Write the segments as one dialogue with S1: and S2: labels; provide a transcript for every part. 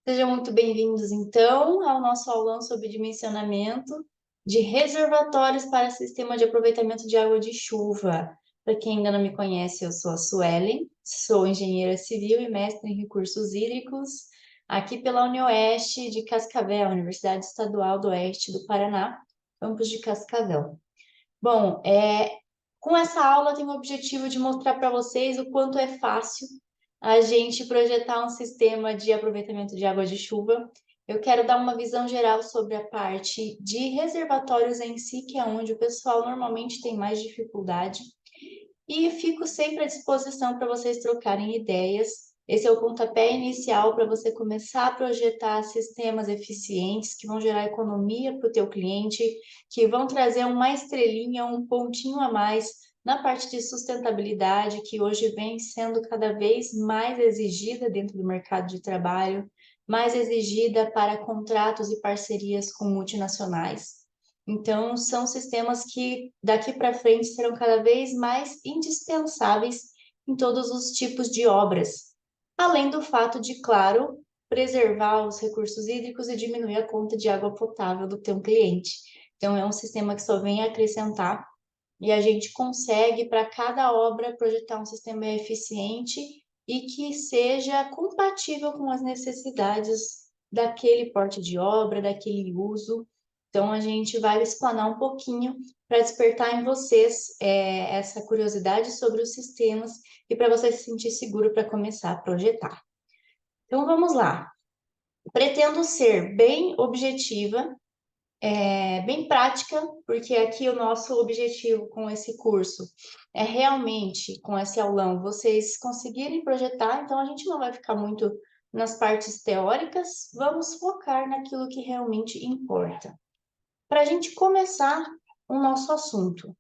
S1: Sejam muito bem-vindos, então, ao nosso aulão sobre dimensionamento de reservatórios para sistema de aproveitamento de água de chuva. Para quem ainda não me conhece, eu sou a Suelen, sou engenheira civil e mestre em recursos hídricos, aqui pela UniOeste de Cascavel, Universidade Estadual do Oeste do Paraná, campus de Cascavel. Bom, com essa aula eu tenho o objetivo de mostrar para vocês o quanto é fácil a gente projetar um sistema de aproveitamento de água de chuva. Eu quero dar uma visão geral sobre a parte de reservatórios em si, que é onde o pessoal normalmente tem mais dificuldade. E fico sempre à disposição para vocês trocarem ideias. Esse é o pontapé inicial para você começar a projetar sistemas eficientes que vão gerar economia para o teu cliente, que vão trazer uma estrelinha, um pontinho a mais na parte de sustentabilidade, que hoje vem sendo cada vez mais exigida dentro do mercado de trabalho, mais exigida para contratos e parcerias com multinacionais. Então, são sistemas que daqui para frente serão cada vez mais indispensáveis em todos os tipos de obras, além do fato de, claro, preservar os recursos hídricos e diminuir a conta de água potável do teu cliente. Então, é um sistema que só vem acrescentar e a gente consegue, para cada obra, projetar um sistema eficiente e que seja compatível com as necessidades daquele porte de obra, daquele uso. Então, a gente vai explanar um pouquinho para despertar em vocês essa curiosidade sobre os sistemas e para você se sentir seguro para começar a projetar. Então, vamos lá. Pretendo ser bem objetiva, bem prática, porque aqui o nosso objetivo com esse curso é realmente, com esse aulão, vocês conseguirem projetar, então a gente não vai ficar muito nas partes teóricas, vamos focar naquilo que realmente importa. Para a gente começar o nosso assunto.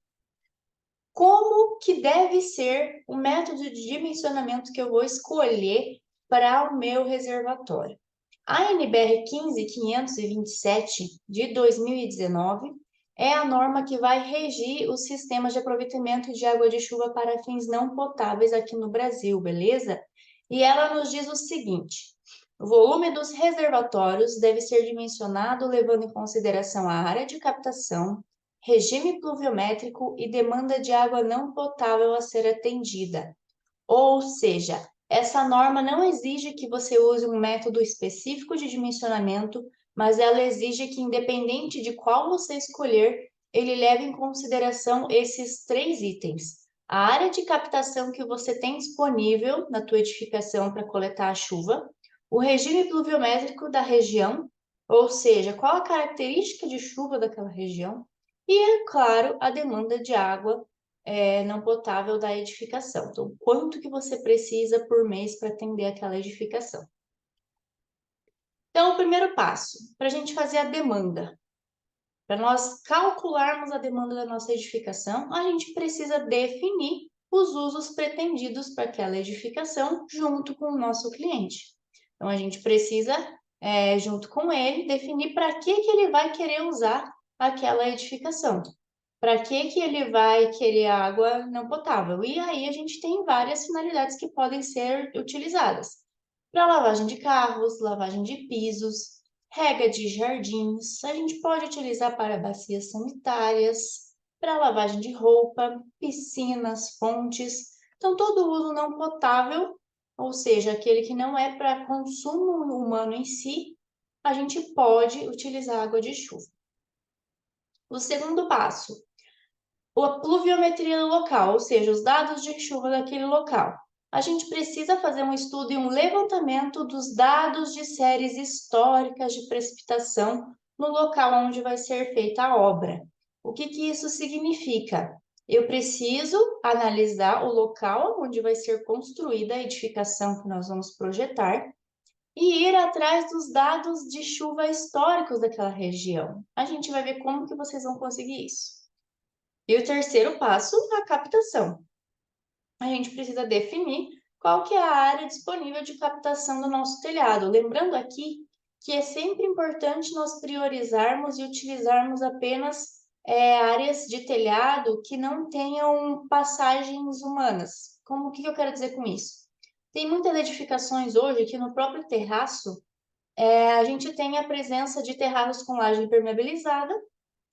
S1: Como que deve ser o método de dimensionamento que eu vou escolher para o meu reservatório? A NBR 15527 de 2019 é a norma que vai regir os sistemas de aproveitamento de água de chuva para fins não potáveis aqui no Brasil, beleza? E ela nos diz o seguinte: o volume dos reservatórios deve ser dimensionado levando em consideração a área de captação, regime pluviométrico e demanda de água não potável a ser atendida. Ou seja, essa norma não exige que você use um método específico de dimensionamento, mas ela exige que, independente de qual você escolher, ele leve em consideração esses três itens. A área de captação que você tem disponível na tua edificação para coletar a chuva, o regime pluviométrico da região, ou seja, qual a característica de chuva daquela região, e, é claro, a demanda de água não potável da edificação. Então, quanto que você precisa por mês para atender aquela edificação? Então, o primeiro passo, para a gente fazer a demanda. Para nós calcularmos a demanda da nossa edificação, a gente precisa definir os usos pretendidos para aquela edificação junto com o nosso cliente. Então, a gente precisa, junto com ele, definir para que ele vai querer usar aquela edificação. Para que ele vai querer água não potável? E aí a gente tem várias finalidades que podem ser utilizadas. Para lavagem de carros, lavagem de pisos, rega de jardins, a gente pode utilizar para bacias sanitárias, para lavagem de roupa, piscinas, fontes. Então, todo uso não potável, ou seja, aquele que não é para consumo humano em si, a gente pode utilizar água de chuva. O segundo passo, a pluviometria do local, ou seja, os dados de chuva daquele local. A gente precisa fazer um estudo e um levantamento dos dados de séries históricas de precipitação no local onde vai ser feita a obra. O que isso significa? Eu preciso analisar o local onde vai ser construída a edificação que nós vamos projetar e ir atrás dos dados de chuva históricos daquela região. A gente vai ver como que vocês vão conseguir isso. E o terceiro passo, a captação. A gente precisa definir qual que é a área disponível de captação do nosso telhado. Lembrando aqui que é sempre importante nós priorizarmos e utilizarmos apenas áreas de telhado que não tenham passagens humanas. O que eu quero dizer com isso? Tem muitas edificações hoje que no próprio terraço A gente tem a presença de terraços com laje impermeabilizada,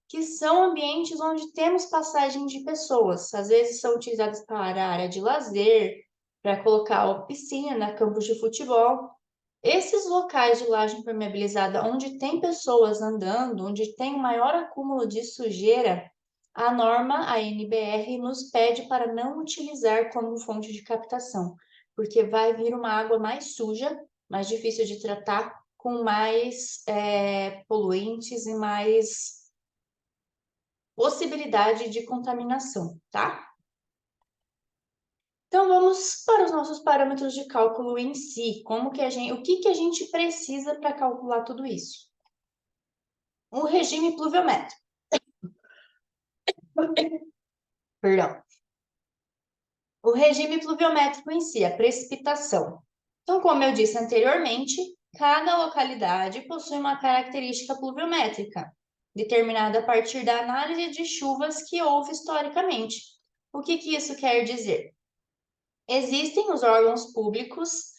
S1: que são ambientes onde temos passagem de pessoas. Às vezes são utilizados para área de lazer, para colocar piscina, campos de futebol. Esses locais de laje impermeabilizada, onde tem pessoas andando, onde tem um maior acúmulo de sujeira, a norma, a NBR, nos pede para não utilizar como fonte de captação, porque vai vir uma água mais suja, mais difícil de tratar, com mais poluentes e mais possibilidade de contaminação, tá? Então vamos para os nossos parâmetros de cálculo em si, o que a gente precisa para calcular tudo isso? O regime pluviométrico. Perdão. O regime pluviométrico em si, a precipitação. Então, como eu disse anteriormente, cada localidade possui uma característica pluviométrica, determinada a partir da análise de chuvas que houve historicamente. O que isso quer dizer? Existem os órgãos públicos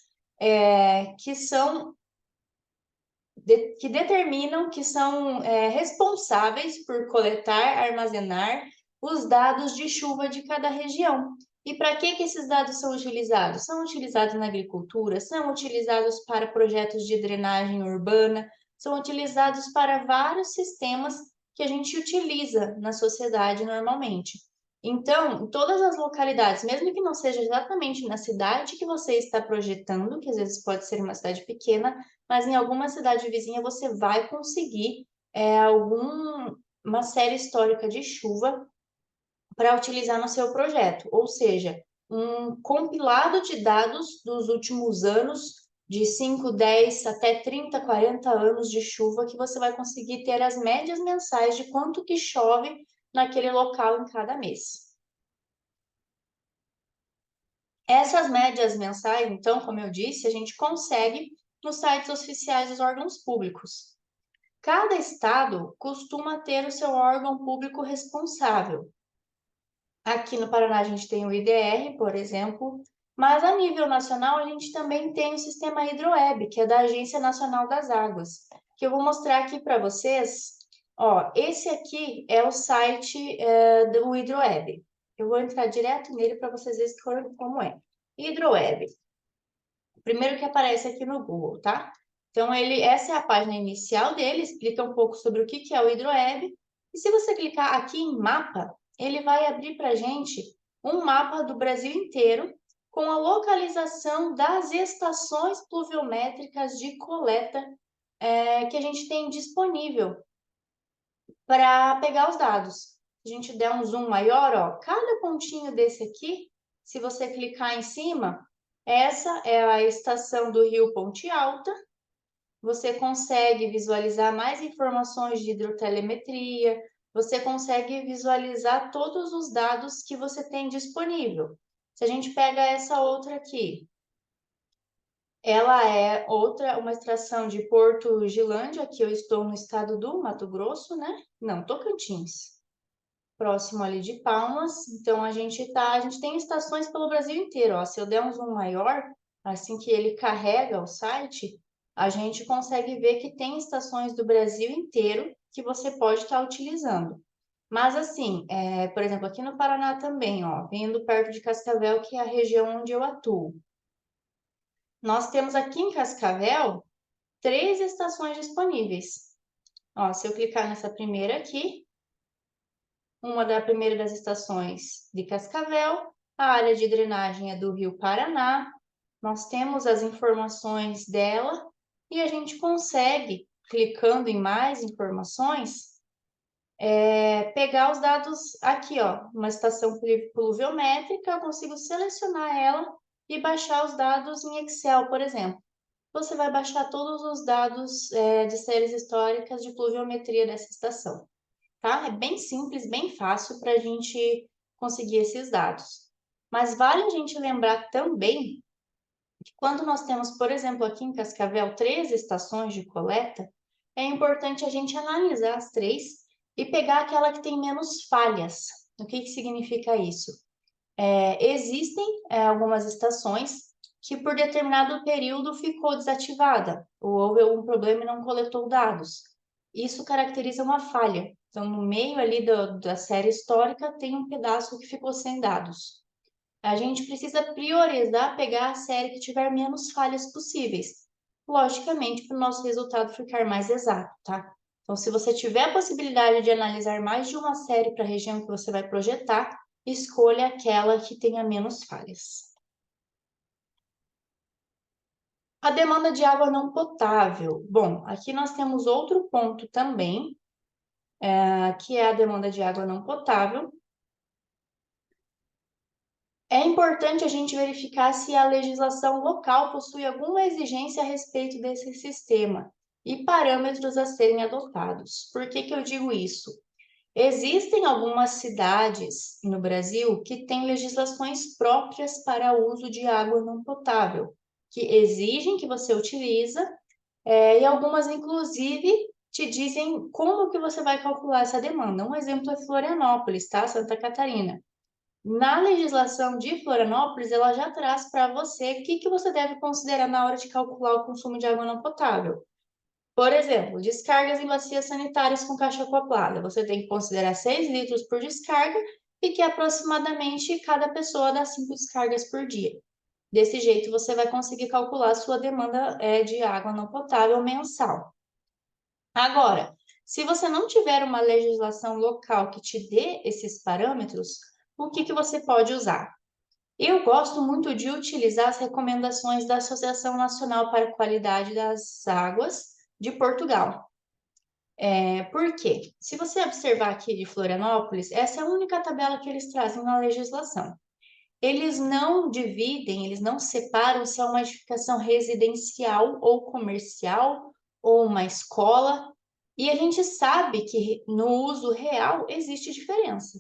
S1: que determinam, que são responsáveis por coletar, armazenar os dados de chuva de cada região. E para que esses dados são utilizados? São utilizados na agricultura, são utilizados para projetos de drenagem urbana, são utilizados para vários sistemas que a gente utiliza na sociedade normalmente. Então, em todas as localidades, mesmo que não seja exatamente na cidade que você está projetando, que às vezes pode ser uma cidade pequena, mas em alguma cidade vizinha você vai conseguir uma série histórica de chuva para utilizar no seu projeto, ou seja, um compilado de dados dos últimos anos, de 5, 10 até 30, 40 anos de chuva, que você vai conseguir ter as médias mensais de quanto que chove naquele local em cada mês. Essas médias mensais, então, como eu disse, a gente consegue nos sites oficiais dos órgãos públicos. Cada estado costuma ter o seu órgão público responsável. Aqui no Paraná a gente tem o IDR, por exemplo, mas a nível nacional a gente também tem o sistema Hidroeb, que é da Agência Nacional das Águas, que eu vou mostrar aqui para vocês. Ó, esse aqui é o site do Hidroeb. Eu vou entrar direto nele para vocês verem como é. Hidroeb. Primeiro que aparece aqui no Google, tá? Então, essa é a página inicial dele, explica um pouco sobre o que é o Hidroeb. E se você clicar aqui em mapa, ele vai abrir para a gente um mapa do Brasil inteiro com a localização das estações pluviométricas de coleta que a gente tem disponível para pegar os dados. Se a gente der um zoom maior, ó, cada pontinho desse aqui, se você clicar em cima, essa é a estação do Rio Ponte Alta. Você consegue visualizar mais informações de hidrotelemetria, você consegue visualizar todos os dados que você tem disponível. Se a gente pega essa outra aqui, ela é uma extração de Porto Gilândia, que eu estou no estado do Mato Grosso, né? Não, Tocantins. Próximo ali de Palmas. Então, a gente tem estações pelo Brasil inteiro, ó. Se eu der um zoom maior, assim que ele carrega o site, a gente consegue ver que tem estações do Brasil inteiro que você pode estar utilizando. Mas, assim, por exemplo, aqui no Paraná também, ó, vindo perto de Cascavel, que é a região onde eu atuo. Nós temos aqui em Cascavel 3 estações disponíveis. Ó, se eu clicar nessa primeira aqui, uma da primeira das estações de Cascavel, a área de drenagem é do Rio Paraná, nós temos as informações dela e a gente consegue, clicando em mais informações, pegar os dados aqui, ó, uma estação pluviométrica, eu consigo selecionar ela e baixar os dados em Excel, por exemplo. Você vai baixar todos os dados de séries históricas de pluviometria dessa estação, tá? É bem simples, bem fácil para a gente conseguir esses dados. Mas vale a gente lembrar também que quando nós temos, por exemplo, aqui em Cascavel, 3 estações de coleta, é importante a gente analisar as 3 e pegar aquela que tem menos falhas. O que significa isso? Existem algumas estações que por determinado período ficou desativada, ou houve algum problema e não coletou dados. Isso caracteriza uma falha. Então, no meio ali da série histórica, tem um pedaço que ficou sem dados. A gente precisa priorizar pegar a série que tiver menos falhas possíveis, logicamente, para o nosso resultado ficar mais exato, tá? Então, se você tiver a possibilidade de analisar mais de uma série para a região que você vai projetar, escolha aquela que tenha menos falhas. A demanda de água não potável. Bom, aqui nós temos outro ponto também, que é a demanda de água não potável. É importante a gente verificar se a legislação local possui alguma exigência a respeito desse sistema e parâmetros a serem adotados. Por que que eu digo isso? Existem algumas cidades no Brasil que têm legislações próprias para o uso de água não potável, que exigem que você utilize, e algumas, inclusive, te dizem como que você vai calcular essa demanda. Um exemplo é Florianópolis, tá? Santa Catarina. Na legislação de Florianópolis, ela já traz para você o que que você deve considerar na hora de calcular o consumo de água não potável. Por exemplo, descargas em bacias sanitárias com caixa acoplada. Você tem que considerar 6 litros por descarga e que aproximadamente cada pessoa dá 5 descargas por dia. Desse jeito, você vai conseguir calcular a sua demanda de água não potável mensal. Agora, se você não tiver uma legislação local que te dê esses parâmetros, o que que você pode usar? Eu gosto muito de utilizar as recomendações da Associação Nacional para a Qualidade das Águas de Portugal. Por quê? Se você observar aqui de Florianópolis, essa é a única tabela que eles trazem na legislação. Eles não dividem, eles não separam se é uma edificação residencial ou comercial ou uma escola. E a gente sabe que no uso real existe diferença.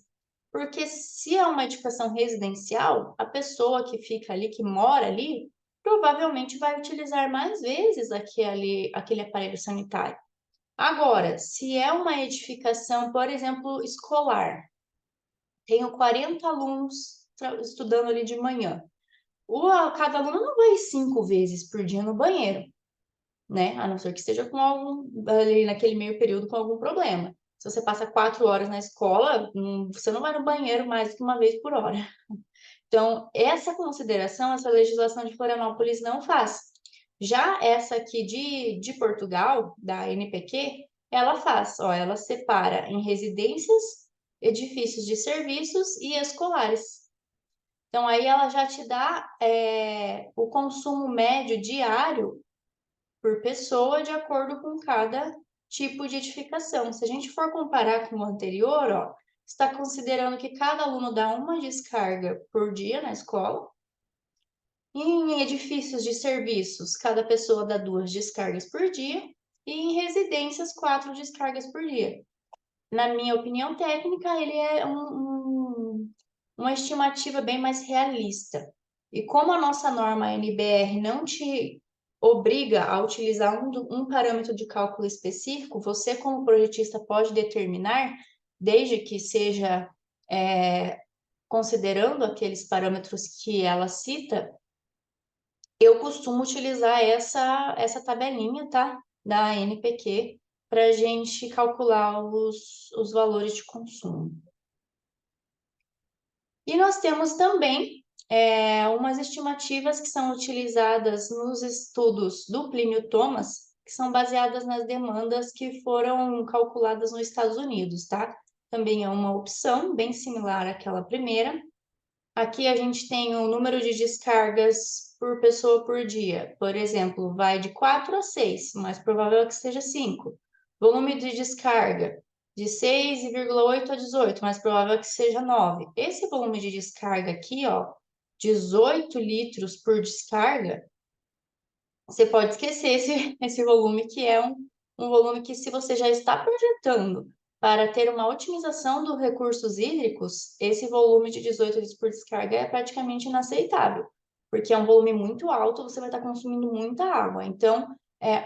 S1: Porque se é uma edificação residencial, a pessoa que fica ali, que mora ali, provavelmente vai utilizar mais vezes aquele aparelho sanitário. Agora, se é uma edificação, por exemplo, escolar, tenho 40 alunos estudando ali de manhã. Cada aluno não vai 5 vezes por dia no banheiro, né? A não ser que esteja com algum, ali naquele meio período com algum problema. Se você passa 4 horas na escola, você não vai no banheiro mais do que uma vez por hora. Então, essa consideração, essa legislação de Florianópolis não faz. Já essa aqui de Portugal, da NPq, ela faz, ó, ela separa em residências, edifícios de serviços e escolares. Então, aí ela já te dá o consumo médio diário por pessoa de acordo com cada tipo de edificação. Se a gente for comparar com o anterior, ó, está considerando que cada aluno dá uma descarga por dia na escola. Em edifícios de serviços, cada pessoa dá 2 descargas por dia. E em residências, 4 descargas por dia. Na minha opinião técnica, ele é uma estimativa bem mais realista. E como a nossa norma NBR não te obriga a utilizar um parâmetro de cálculo específico, você, como projetista, pode determinar, desde que seja considerando aqueles parâmetros que ela cita, eu costumo utilizar essa tabelinha, tá? Da NPq, para a gente calcular os valores de consumo. E nós temos também umas estimativas que são utilizadas nos estudos do Plínio Thomas, que são baseadas nas demandas que foram calculadas nos Estados Unidos, tá? Também é uma opção bem similar àquela primeira. Aqui a gente tem o número de descargas por pessoa por dia. Por exemplo, vai de 4 a 6, mais provável que seja 5. Volume de descarga, de 6,8 a 18, mais provável que seja 9. Esse volume de descarga aqui, ó, 18 litros por descarga, você pode esquecer esse volume, que é um volume que, se você já está projetando para ter uma otimização dos recursos hídricos, esse volume de 18 litros por descarga é praticamente inaceitável, porque é um volume muito alto, você vai estar consumindo muita água. Então,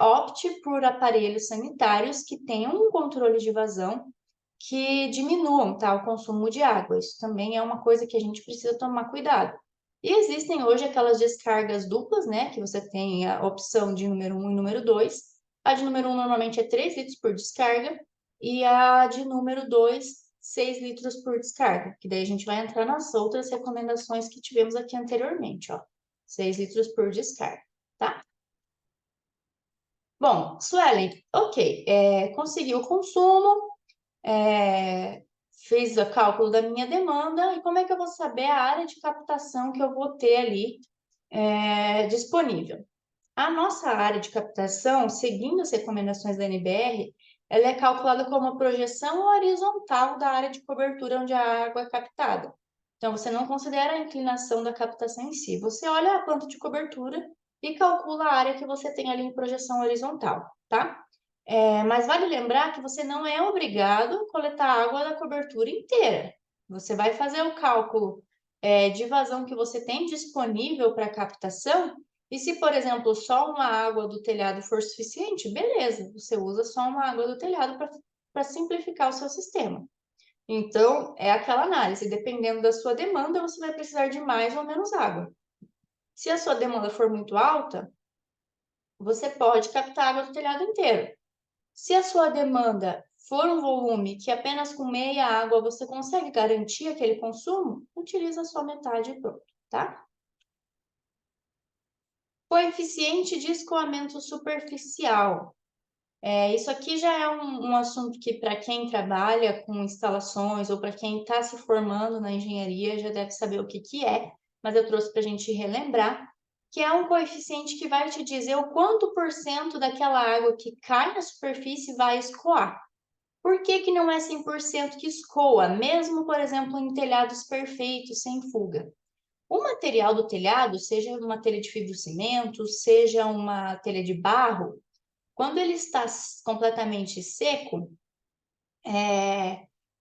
S1: opte por aparelhos sanitários que tenham um controle de vazão que diminuam, tá, o consumo de água. Isso também é uma coisa que a gente precisa tomar cuidado. E existem hoje aquelas descargas duplas, né, que você tem a opção de número 1 e número 2. A de número 1 normalmente é 3 litros por descarga e a de número 2, 6 litros por descarga, que daí a gente vai entrar nas outras recomendações que tivemos aqui anteriormente, ó. 6 litros por descarga, tá? Bom, Suelen, ok, consegui o consumo, fiz o cálculo da minha demanda, e como é que eu vou saber a área de captação que eu vou ter ali disponível? A nossa área de captação, seguindo as recomendações da NBR, ela é calculada como uma projeção horizontal da área de cobertura onde a água é captada. Então, você não considera a inclinação da captação em si, você olha a planta de cobertura e calcula a área que você tem ali em projeção horizontal, tá? Mas vale lembrar que você não é obrigado a coletar água da cobertura inteira. Você vai fazer o cálculo de vazão que você tem disponível para captação, e se, por exemplo, só uma água do telhado for suficiente, beleza, você usa só uma água do telhado para simplificar o seu sistema. Então, é aquela análise, dependendo da sua demanda, você vai precisar de mais ou menos água. Se a sua demanda for muito alta, você pode captar água do telhado inteiro. Se a sua demanda for um volume que apenas com meia água você consegue garantir aquele consumo, utiliza só metade e pronto, tá? Coeficiente de escoamento superficial. Isso aqui já é um assunto que, para quem trabalha com instalações ou para quem está se formando na engenharia, já deve saber o que é, mas eu trouxe para a gente relembrar, que é um coeficiente que vai te dizer o quanto por cento daquela água que cai na superfície vai escoar. Por que que não é 100% que escoa, mesmo, por exemplo, em telhados perfeitos, sem fuga? O material do telhado, seja uma telha de fibrocimento, seja uma telha de barro, quando ele está completamente seco,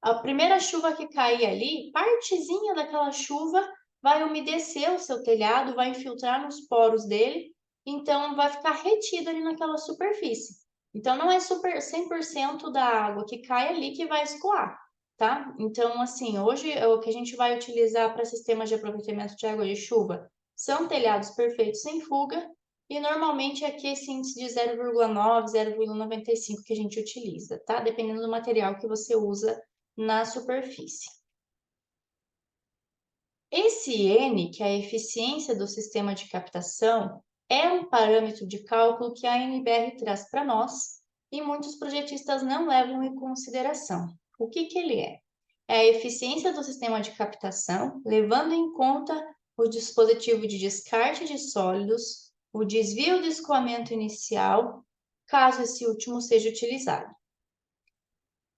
S1: a primeira chuva que cair ali, partezinha daquela chuva vai umedecer o seu telhado, vai infiltrar nos poros dele, então vai ficar retido ali naquela superfície. Então não é 100% da água que cai ali que vai escoar, tá? Então, assim, hoje o que a gente vai utilizar para sistemas de aproveitamento de água de chuva são telhados perfeitos sem fuga, e normalmente aqui esse índice de 0,9, 0,95 que a gente utiliza, tá? Dependendo do material que você usa na superfície. Esse N, que é a eficiência do sistema de captação, é um parâmetro de cálculo que a NBR traz para nós e muitos projetistas não levam em consideração. O que ele é? É a eficiência do sistema de captação, levando em conta o dispositivo de descarte de sólidos, o desvio do escoamento inicial, caso esse último seja utilizado.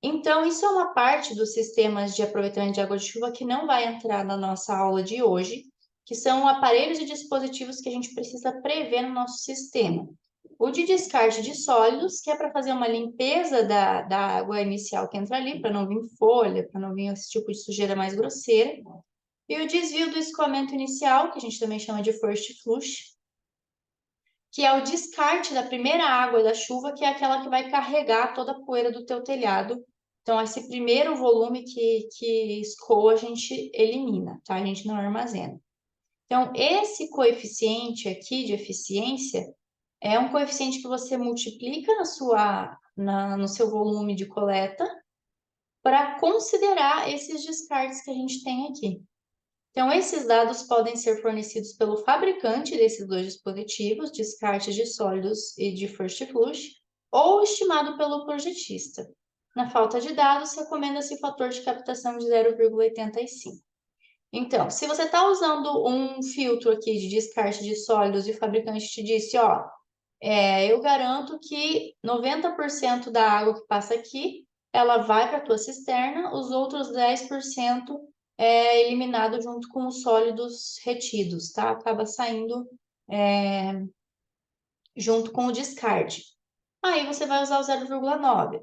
S1: Então, isso é uma parte dos sistemas de aproveitamento de água de chuva que não vai entrar na nossa aula de hoje, que são aparelhos e dispositivos que a gente precisa prever no nosso sistema. O de descarte de sólidos, que é para fazer uma limpeza da água inicial que entra ali, para não vir folha, para não vir esse tipo de sujeira mais grosseira. E o desvio do escoamento inicial, que a gente também chama de first flush, que é o descarte da primeira água da chuva, que é aquela que vai carregar toda a poeira do teu telhado. Então, esse primeiro volume que escoa, a gente elimina, tá? A gente não armazena. Então, esse coeficiente aqui de eficiência é um coeficiente que você multiplica no seu volume de coleta para considerar esses descartes que a gente tem aqui. Então, esses dados podem ser fornecidos pelo fabricante desses dois dispositivos, descarte de sólidos e de first flush, ou estimado pelo projetista. Na falta de dados, recomenda-se fator de captação de 0,85. Então, se você está usando um filtro aqui de descarte de sólidos e o fabricante te disse, ó, eu garanto que 90% da água que passa aqui, ela vai para a tua cisterna, os outros 10% é eliminado junto com os sólidos retidos, tá? Acaba saindo junto com o descarte. Aí você vai usar o 0,9.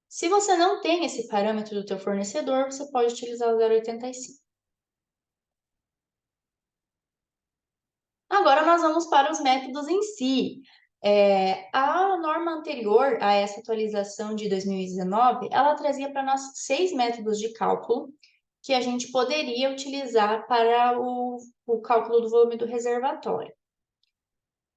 S1: Se você não tem esse parâmetro do teu fornecedor, você pode utilizar o 0,85. Agora nós vamos para os métodos em si. A norma anterior a essa atualização de 2019, ela trazia para nós 6 métodos de cálculo que a gente poderia utilizar para o o cálculo do volume do reservatório.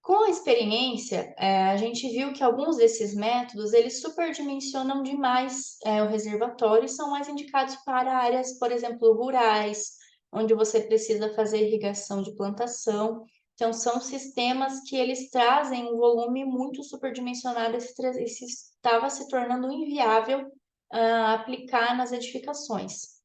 S1: Com a experiência, a gente viu que alguns desses métodos, eles superdimensionam demais o reservatório e são mais indicados para áreas, por exemplo, rurais, onde você precisa fazer irrigação de plantação. Então, são sistemas que eles trazem um volume muito superdimensionado e estava se tornando inviável aplicar nas edificações.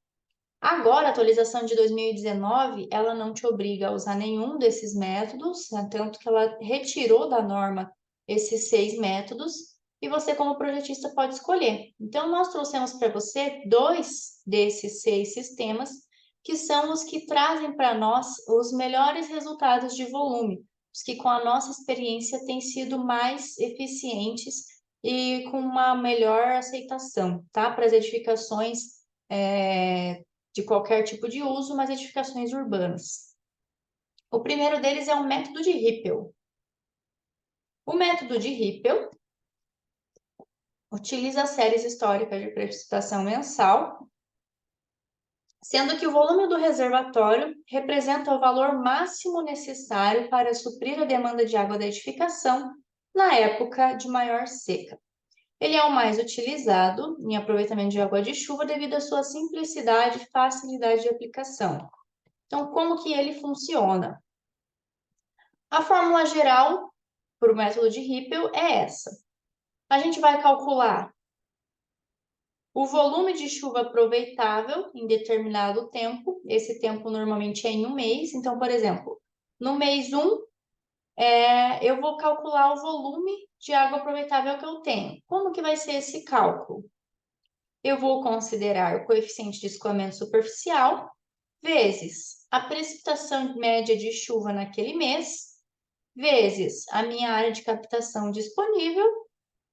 S1: Agora, a atualização de 2019, ela não te obriga a usar nenhum desses métodos, né? Tanto que ela retirou da norma esses 6 métodos e você, como projetista, pode escolher. Então, nós trouxemos para você 2 desses 6 sistemas, que são os que trazem para nós os melhores resultados de volume, os que, com a nossa experiência, têm sido mais eficientes e com uma melhor aceitação, tá? Para as edificações de qualquer tipo de uso, mas edificações urbanas. O primeiro deles é o método de Rippel. O método de Rippel utiliza séries históricas de precipitação mensal, sendo que o volume do reservatório representa o valor máximo necessário para suprir a demanda de água da edificação na época de maior seca. Ele é o mais utilizado em aproveitamento de água de chuva devido à sua simplicidade e facilidade de aplicação. Então, como que ele funciona? A fórmula geral para o método de Rippel é essa. A gente vai calcular o volume de chuva aproveitável em determinado tempo. Esse tempo normalmente é em um mês. Então, por exemplo, no mês 1, eu vou calcular o volume de água aproveitável que eu tenho. Como que vai ser esse cálculo? Eu vou considerar o coeficiente de escoamento superficial vezes a precipitação média de chuva naquele mês, vezes a minha área de captação disponível,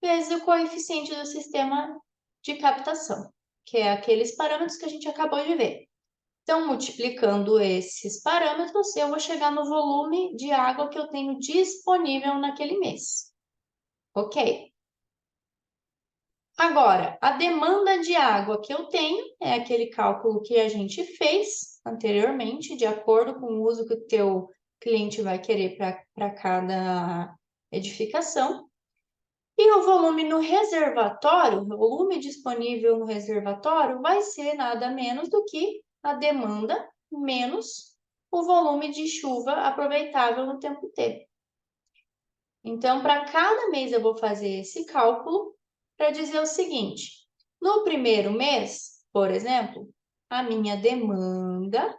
S1: vezes o coeficiente do sistema de captação, que é aqueles parâmetros que a gente acabou de ver. Então, multiplicando esses parâmetros, eu vou chegar no volume de água que eu tenho disponível naquele mês. Ok? Agora, a demanda de água que eu tenho é aquele cálculo que a gente fez anteriormente, de acordo com o uso que o teu cliente vai querer para cada edificação. E o volume no reservatório, o volume disponível no reservatório vai ser nada menos do que a demanda menos o volume de chuva aproveitável no tempo T. Então, para cada mês eu vou fazer esse cálculo para dizer o seguinte: no primeiro mês, por exemplo, a minha demanda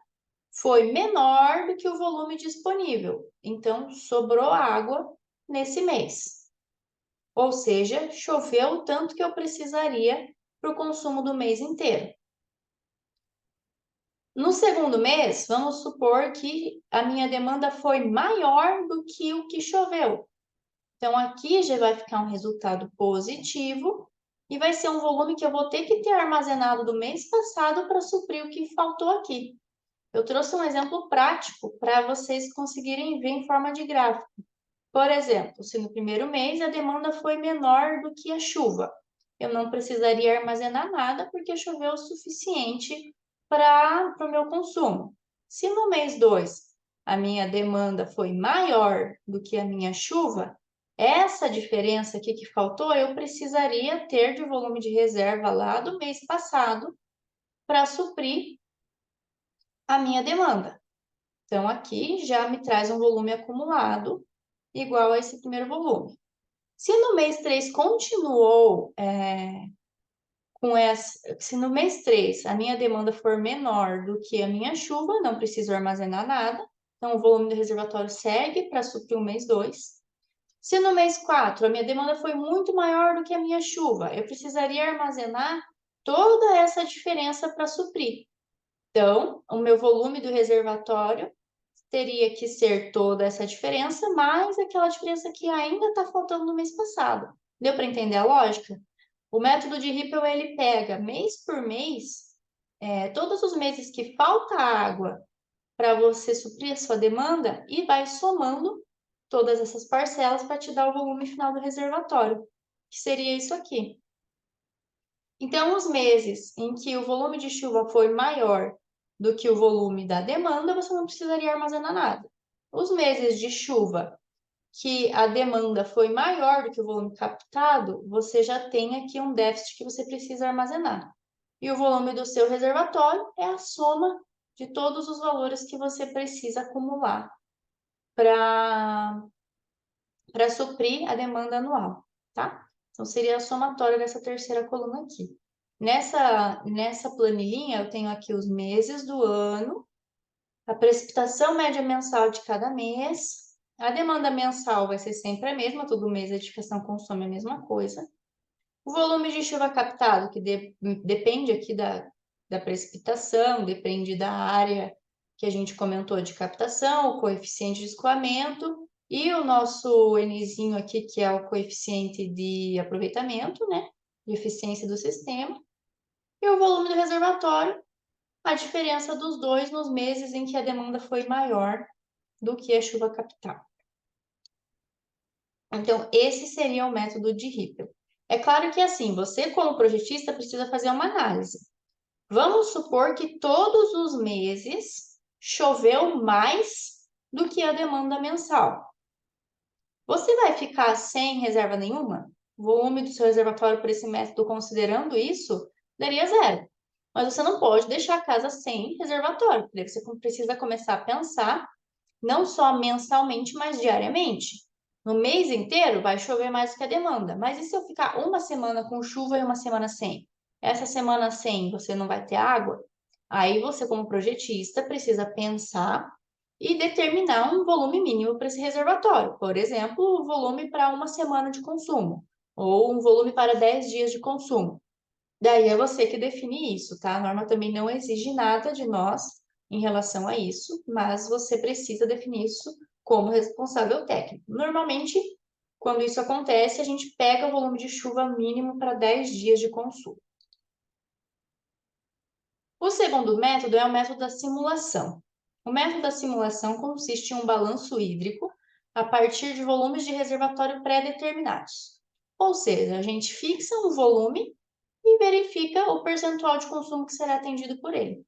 S1: foi menor do que o volume disponível, então sobrou água nesse mês. Ou seja, choveu o tanto que eu precisaria para o consumo do mês inteiro. No segundo mês, vamos supor que a minha demanda foi maior do que o que choveu. Então, aqui já vai ficar um resultado positivo e vai ser um volume que eu vou ter que ter armazenado do mês passado para suprir o que faltou aqui. Eu trouxe um exemplo prático para vocês conseguirem ver em forma de gráfico. Por exemplo, se no primeiro mês a demanda foi menor do que a chuva, eu não precisaria armazenar nada porque choveu o suficiente para o meu consumo. Se no mês 2 a minha demanda foi maior do que a minha chuva, essa diferença aqui que faltou, eu precisaria ter de volume de reserva lá do mês passado para suprir a minha demanda. Então, aqui já me traz um volume acumulado igual a esse primeiro volume. Se no mês 3 continuou se no mês 3 a minha demanda for menor do que a minha chuva, não preciso armazenar nada, então o volume do reservatório segue para suprir o mês 2. Se no mês 4 a minha demanda foi muito maior do que a minha chuva, eu precisaria armazenar toda essa diferença para suprir. Então, o meu volume do reservatório teria que ser toda essa diferença, mais aquela diferença que ainda está faltando no mês passado. Deu para entender a lógica? O método de Rippel, ele pega mês por mês, todos os meses que falta água para você suprir a sua demanda e vai somando todas essas parcelas para te dar o volume final do reservatório, que seria isso aqui. Então, os meses em que o volume de chuva foi maior do que o volume da demanda, você não precisaria armazenar nada. Os meses de chuva que a demanda foi maior do que o volume captado, você já tem aqui um déficit que você precisa armazenar. E o volume do seu reservatório é a soma de todos os valores que você precisa acumular para suprir a demanda anual, tá? Então, seria a somatória dessa terceira coluna aqui. Nessa planilhinha, eu tenho aqui os meses do ano, a precipitação média mensal de cada mês, a demanda mensal vai ser sempre a mesma, todo mês a edificação consome a mesma coisa. O volume de chuva captado, que depende aqui da precipitação, depende da área que a gente comentou de captação, o coeficiente de escoamento e o nosso Nzinho aqui, que é o coeficiente de aproveitamento, né? De eficiência do sistema. E o volume do reservatório, a diferença dos dois nos meses em que a demanda foi maior do que a chuva captada. Então, esse seria o método de Rippel. É claro que, assim, você como projetista precisa fazer uma análise. Vamos supor que todos os meses choveu mais do que a demanda mensal. Você vai ficar sem reserva nenhuma? O volume do seu reservatório por esse método, considerando isso, daria zero. Mas você não pode deixar a casa sem reservatório, porque você precisa começar a pensar não só mensalmente, mas diariamente. No mês inteiro vai chover mais do que a demanda, mas e se eu ficar uma semana com chuva e uma semana sem? Essa semana sem você não vai ter água? Aí você, como projetista, precisa pensar e determinar um volume mínimo para esse reservatório. Por exemplo, o volume para uma semana de consumo, ou um volume para 10 dias de consumo. Daí é você que define isso, tá? A norma também não exige nada de nós em relação a isso, mas você precisa definir isso como responsável técnico. Normalmente, quando isso acontece, a gente pega o volume de chuva mínimo para 10 dias de consumo. O segundo método é o método da simulação. O método da simulação consiste em um balanço hídrico a partir de volumes de reservatório pré-determinados. Ou seja, a gente fixa um volume e verifica o percentual de consumo que será atendido por ele.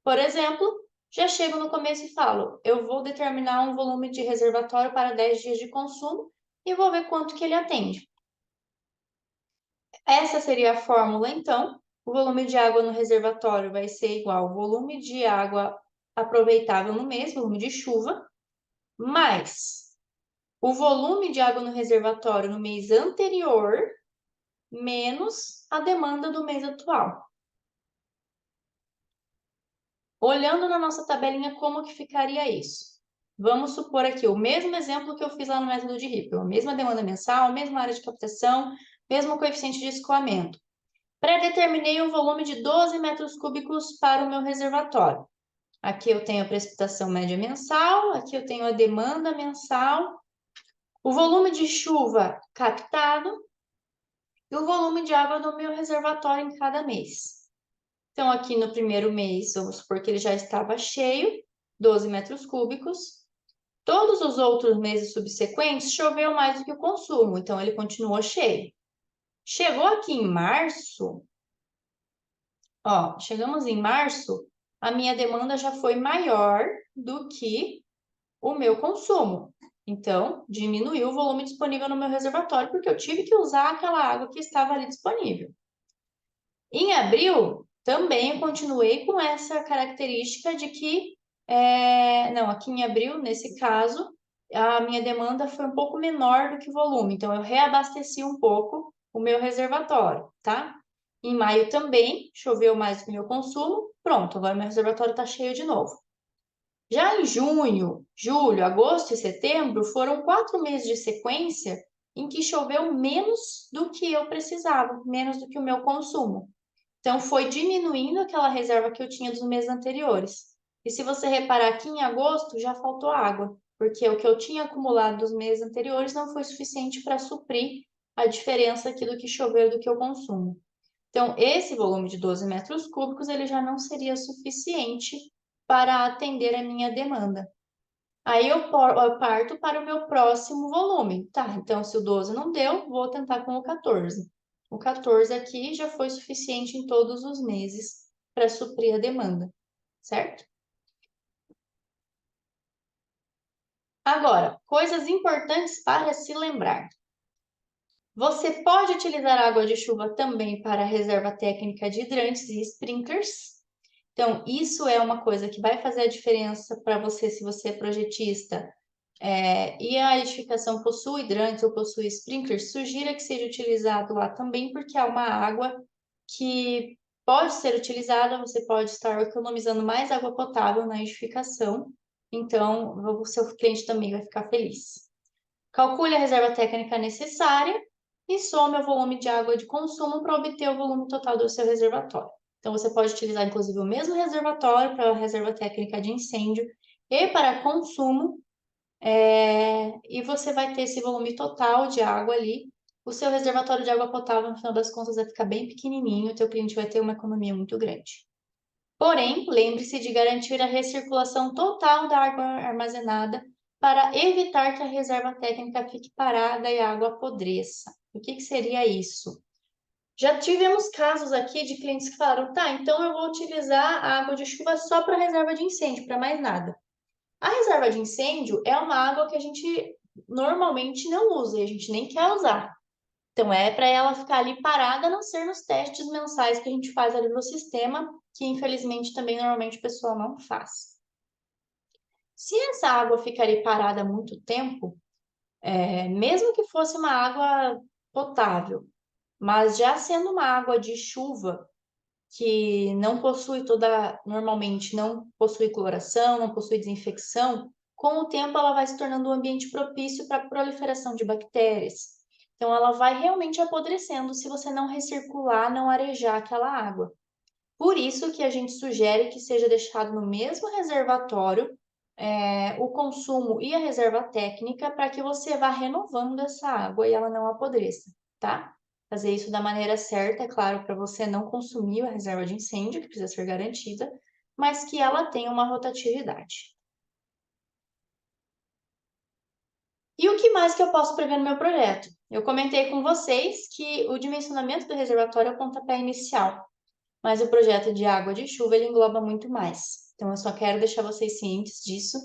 S1: Por exemplo, já chego no começo e falo, eu vou determinar um volume de reservatório para 10 dias de consumo e vou ver quanto que ele atende. Essa seria a fórmula, então. O volume de água no reservatório vai ser igual ao volume de água aproveitável no mês, volume de chuva, mais o volume de água no reservatório no mês anterior, menos a demanda do mês atual. Olhando na nossa tabelinha, como que ficaria isso? Vamos supor aqui o mesmo exemplo que eu fiz lá no método de Rippel, a mesma demanda mensal, mesma área de captação, mesmo coeficiente de escoamento. Pré-determinei um volume de 12 metros cúbicos para o meu reservatório. Aqui eu tenho a precipitação média mensal, aqui eu tenho a demanda mensal, o volume de chuva captado e o volume de água do meu reservatório em cada mês. Então, aqui no primeiro mês, vamos supor que ele já estava cheio, 12 metros cúbicos. Todos os outros meses subsequentes, choveu mais do que o consumo, então ele continuou cheio. Chegou aqui em março, ó, chegamos em março, a minha demanda já foi maior do que o meu consumo. Então, diminuiu o volume disponível no meu reservatório, porque eu tive que usar aquela água que estava ali disponível. Em abril, também eu continuei com essa característica de que, não, aqui em abril, nesse caso, a minha demanda foi um pouco menor do que o volume, então eu reabasteci um pouco o meu reservatório, tá? Em maio também, choveu mais do que o meu consumo, pronto, agora meu reservatório está cheio de novo. Já em junho, julho, agosto e setembro, foram 4 meses de sequência em que choveu menos do que eu precisava, menos do que o meu consumo. Então, foi diminuindo aquela reserva que eu tinha dos meses anteriores. E se você reparar aqui em agosto, já faltou água, porque o que eu tinha acumulado dos meses anteriores não foi suficiente para suprir a diferença aqui do que choveu e do que eu consumo. Então, esse volume de 12 metros cúbicos, ele já não seria suficiente para atender a minha demanda. Aí eu parto para o meu próximo volume. Tá, então se o 12 não deu, vou tentar com o 14. O 14 aqui já foi suficiente em todos os meses para suprir a demanda. certo? Agora, coisas importantes para se lembrar. Você pode utilizar água de chuva também para a reserva técnica de hidrantes e sprinklers. Então, isso é uma coisa que vai fazer a diferença para você se você é projetista e a edificação possui hidrantes ou possui sprinklers, sugira que seja utilizado lá também, porque é uma água que pode ser utilizada, você pode estar economizando mais água potável na edificação, então o seu cliente também vai ficar feliz. Calcule a reserva técnica necessária e some o volume de água de consumo para obter o volume total do seu reservatório. Então, você pode utilizar, inclusive, o mesmo reservatório para a reserva técnica de incêndio e para consumo, e você vai ter esse volume total de água ali. O seu reservatório de água potável, no final das contas, vai ficar bem pequenininho, o teu cliente vai ter uma economia muito grande. Porém, lembre-se de garantir a recirculação total da água armazenada para evitar que a reserva técnica fique parada e a água apodreça. O que seria isso? Já tivemos casos aqui de clientes que falaram, tá, então eu vou utilizar a água de chuva só para reserva de incêndio, para mais nada. A reserva de incêndio é uma água que a gente normalmente não usa e a gente nem quer usar. Então, é para ela ficar ali parada, a não ser nos testes mensais que a gente faz ali no sistema, que infelizmente também normalmente o pessoal não faz. Se essa água ficar ali parada há muito tempo, mesmo que fosse uma água potável, mas já sendo uma água de chuva, que não possui normalmente não possui cloração, não possui desinfecção, com o tempo ela vai se tornando um ambiente propício para a proliferação de bactérias. Então ela vai realmente apodrecendo se você não recircular, não arejar aquela água. Por isso que a gente sugere que seja deixado no mesmo reservatório o consumo e a reserva técnica para que você vá renovando essa água e ela não apodreça, tá? Fazer isso da maneira certa, é claro, para você não consumir a reserva de incêndio, que precisa ser garantida, mas que ela tenha uma rotatividade. E o que mais que eu posso prever no meu projeto? Eu comentei com vocês que o dimensionamento do reservatório é o pontapé inicial, mas o projeto de água de chuva ele engloba muito mais. Então, eu só quero deixar vocês cientes disso.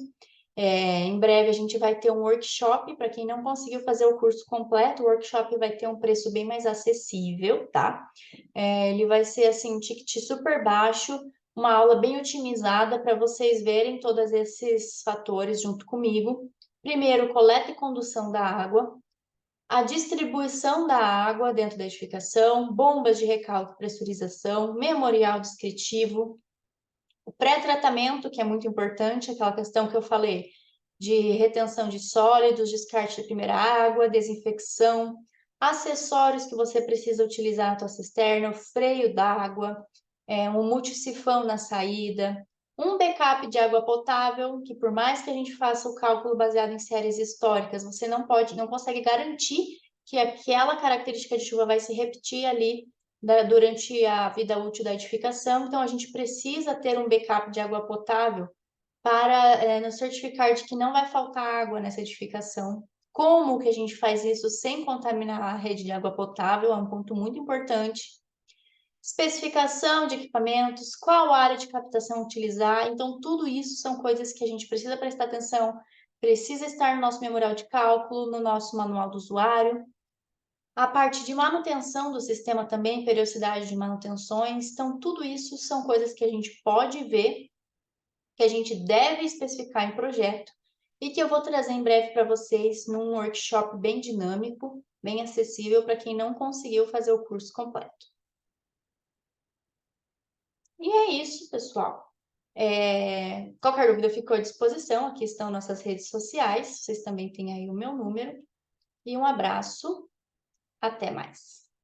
S1: Em breve a gente vai ter um workshop, para quem não conseguiu fazer o curso completo, o workshop vai ter um preço bem mais acessível, tá? Ele vai ser assim, um ticket super baixo, uma aula bem otimizada para vocês verem todos esses fatores junto comigo. Primeiro, coleta e condução da água, a distribuição da água dentro da edificação, bombas de recalque e pressurização, memorial descritivo, o pré-tratamento, que é muito importante, aquela questão que eu falei de retenção de sólidos, descarte da primeira água, desinfecção, acessórios que você precisa utilizar na tua cisterna, o freio d'água, um multisifão na saída, um backup de água potável, que por mais que a gente faça o cálculo baseado em séries históricas, você não consegue garantir que aquela característica de chuva vai se repetir ali durante a vida útil da edificação. Então, a gente precisa ter um backup de água potável para nos certificar de que não vai faltar água nessa edificação. Como que a gente faz isso sem contaminar a rede de água potável? É um ponto muito importante. Especificação de equipamentos, qual área de captação utilizar. Então, tudo isso são coisas que a gente precisa prestar atenção, precisa estar no nosso memorial de cálculo, no nosso manual do usuário. A parte de manutenção do sistema também, periodicidade de manutenções. Então, tudo isso são coisas que a gente pode ver, que a gente deve especificar em projeto e que eu vou trazer em breve para vocês num workshop bem dinâmico, bem acessível para quem não conseguiu fazer o curso completo. E é isso, pessoal. Qualquer dúvida ficou à disposição, aqui estão nossas redes sociais, vocês também têm aí o meu número. E um abraço, até mais.